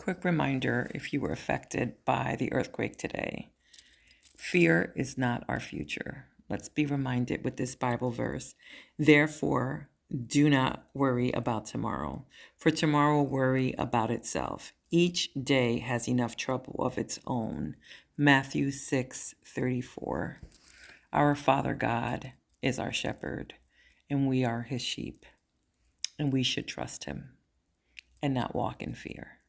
Quick reminder if you were affected by the earthquake today. Fear is not our future. Let's be reminded with this Bible verse. Therefore, do not worry about tomorrow, for tomorrow will worry about itself. Each day has enough trouble of its own. Matthew 6:34. Our Father God is our shepherd, and we are his sheep, and we should trust him and not walk in fear.